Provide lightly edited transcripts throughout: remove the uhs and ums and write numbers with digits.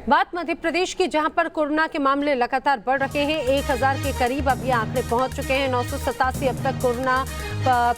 बात मध्य प्रदेश की, जहां पर कोरोना के मामले लगातार बढ़ रहे हैं। 1000 के करीब अब ये आंकड़े पहुंच चुके हैं। 987 अब तक कोरोना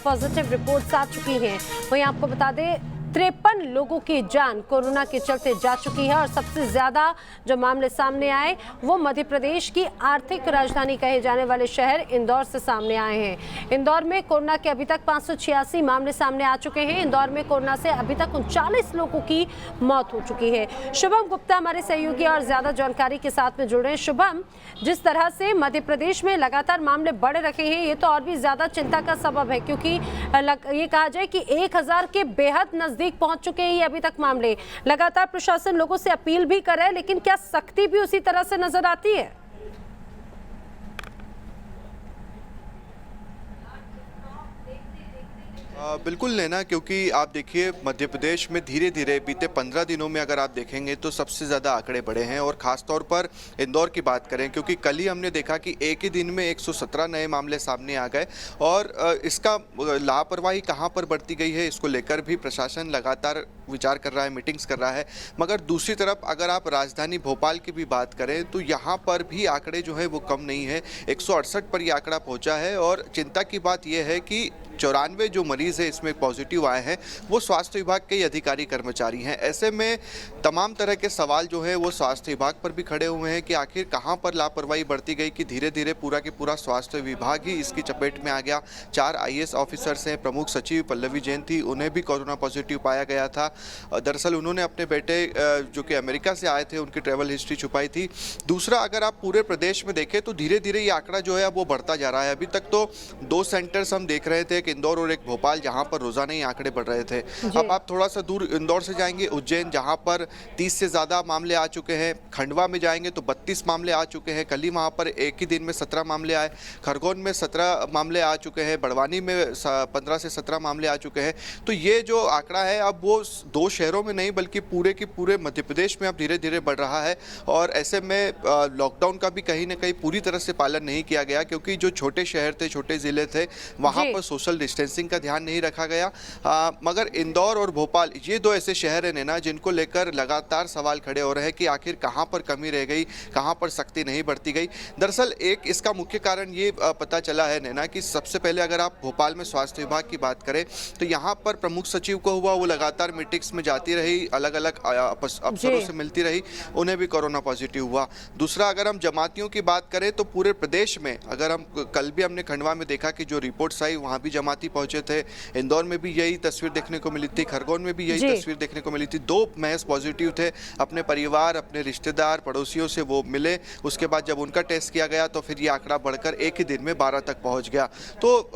पॉजिटिव रिपोर्ट्स आ चुकी हैं। वहीं आपको बता दें 53 लोगों की जान कोरोना के चलते जा चुकी है और सबसे ज्यादा जो मामले सामने आए वो मध्य प्रदेश की आर्थिक राजधानी कहे जाने वाले शहर इंदौर से सामने आए हैं। इंदौर में कोरोना के अभी तक 586 मामले सामने आ चुके हैं। इंदौर में कोरोना से अभी तक 39 लोगों की मौत हो चुकी है। शुभम गुप्ता हमारे सहयोगी और ज्यादा जानकारी के साथ में जुड़े हैं। शुभम, जिस तरह से मध्य प्रदेश में लगातार मामले बढ़ रहे हैं ये तो और भी ज्यादा चिंता का सबब है, क्योंकि ये कहा जाए कि 1000 के बेहद नजदीक पहुंच चुके हैं ये अभी तक मामले। लगातार प्रशासन लोगों से अपील भी कर रहा है, लेकिन क्या सख्ती भी उसी तरह से नजर आती है? बिल्कुल लेना, क्योंकि आप देखिए मध्य प्रदेश में धीरे धीरे बीते 15 दिनों में अगर आप देखेंगे तो सबसे ज़्यादा आंकड़े बढ़े हैं। और ख़ास तौर पर इंदौर की बात करें, क्योंकि कल ही हमने देखा कि एक ही दिन में 117 नए मामले सामने आ गए। और इसका लापरवाही कहाँ पर बढ़ती गई है, इसको लेकर भी प्रशासन लगातार विचार कर रहा है, मीटिंग्स कर रहा है। मगर दूसरी तरफ अगर आप राजधानी भोपाल की भी बात करें तो यहाँ पर भी आंकड़े जो है वो कम नहीं है। 168 पर ये आंकड़ा पहुँचा है। और चिंता की बात यह है कि 94 जो मरीज़ है इसमें पॉजिटिव आए हैं वो स्वास्थ्य विभाग के अधिकारी कर्मचारी हैं। ऐसे में तमाम तरह के सवाल जो है वो स्वास्थ्य विभाग पर भी खड़े हुए हैं कि आखिर कहां पर लापरवाही बढ़ती गई कि धीरे धीरे पूरा के पूरा स्वास्थ्य विभाग ही इसकी चपेट में आ गया। 4 IAS ऑफिसर्स हैं, प्रमुख सचिव पल्लवी जैन थी, उन्हें भी कोरोना पॉजिटिव पाया गया था। दरअसल उन्होंने अपने बेटे जो कि अमेरिका से आए थे उनकी ट्रैवल हिस्ट्री छुपाई थी। दूसरा, अगर आप पूरे प्रदेश में देखें तो धीरे धीरे ये आंकड़ा जो है वो बढ़ता जा रहा है। अभी तक तो 2 सेंटर्स हम देख रहे थे, एक इंदौर और एक भोपाल, जहां पर रोजाना ही आंकड़े बढ़ रहे थे। अब आप थोड़ा सा दूर इंदौर से जाएंगे उज्जैन, जहां पर 30 से ज्यादा मामले आ चुके हैं। खंडवा में जाएंगे तो 32 मामले आ चुके हैं। कल ही वहां पर एक ही दिन में 17 मामले आए। खरगोन में 17 मामले आ चुके हैं। बड़वानी में 15 से 17 मामले आ चुके हैं। तो ये जो आंकड़ा है अब वो 2 शहरों में नहीं बल्कि पूरे के पूरे मध्य प्रदेश में अब धीरे धीरे बढ़ रहा है। और ऐसे में लॉकडाउन का भी कहीं ना कहीं पूरी तरह से पालन नहीं किया गया, क्योंकि जो छोटे शहर थे, छोटे जिले थे, वहां पर सोशल डिस्टेंसिंग का ध्यान नहीं रखा गया। मगर इंदौर और भोपाल ये 2 ऐसे शहर हैं नैना जिनको लेकर लगातार सवाल खड़े हो रहे हैं कि आखिर कहां पर कमी रह गई, कहां पर सख्ती नहीं बढ़ती गई। दरअसल एक इसका मुख्य कारण ये पता चला है नैना कि सबसे पहले अगर आप भोपाल में स्वास्थ्य विभाग की बात करें तो यहाँ पर प्रमुख सचिव को हुआ, वो लगातार मीटिंग्स में जाती रही, अलग अलग अफसरों से मिलती रही, उन्हें भी कोरोना पॉजिटिव हुआ। दूसरा, अगर हम जमातियों की बात करें तो पूरे प्रदेश में अगर हम कल भी हमने खंडवा में देखा कि जो रिपोर्ट्स आई वहाँ भी जमाती पहुंचे थे। इंदौर में भी यही तस्वीर देखने को मिली थी, खरगोन में भी यही तस्वीर देखने को मिली थी। 2 महज पॉजिटिव थे। अपने परिवार, अपने रिश्तेदार, पड़ोसियों से वो मिले, उसके बाद जब उनका टेस्ट किया गया तो फिर ये आंकड़ा बढ़कर एक ही दिन में 12 तक पहुंच गया। तो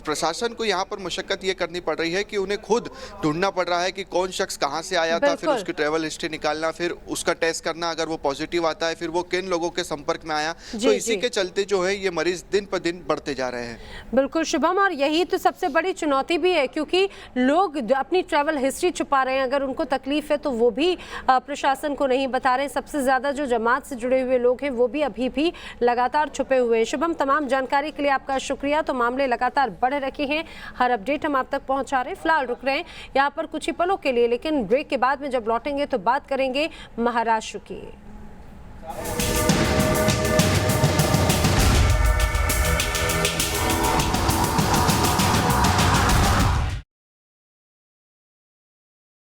प्रशासन को यहाँ पर मशक्कत ये करनी पड़ रही है कि उन्हें खुद ढूंढना पड़ रहा है कि कौन शख्स कहाँ से आया था, फिर उसकी ट्रैवल हिस्ट्री निकालना, फिर उसका टेस्ट करना, अगर वो पॉजिटिव आता है फिर वो किन लोगों के संपर्क में आया। तो इसी के चलते जो है ये मरीज दिन पर दिन बढ़ते जा रहे हैं। बिल्कुल शुभम, और यही तो सबसे बड़ी चुनौती भी है, क्योंकि लोग अपनी ट्रैवल हिस्ट्री छुपा रहे हैं। अगर उनको तकलीफ है तो वो भी प्रशासन को नहीं बता रहे। सबसे ज्यादा जो जमात से जुड़े हुए लोग हैं वो भी अभी भी लगातार छुपे हुए हैं। शुभम, तमाम जानकारी के लिए आपका शुक्रिया। तो मामले लगातार रखे हैं, हर अपडेट हम आप तक पहुंचा रहे हैं। फिलहाल रुक रहे हैं यहाँ पर कुछ ही पलों के लिए, लेकिन ब्रेक के बाद में जब लौटेंगे तो बात करेंगे महाराष्ट्र की।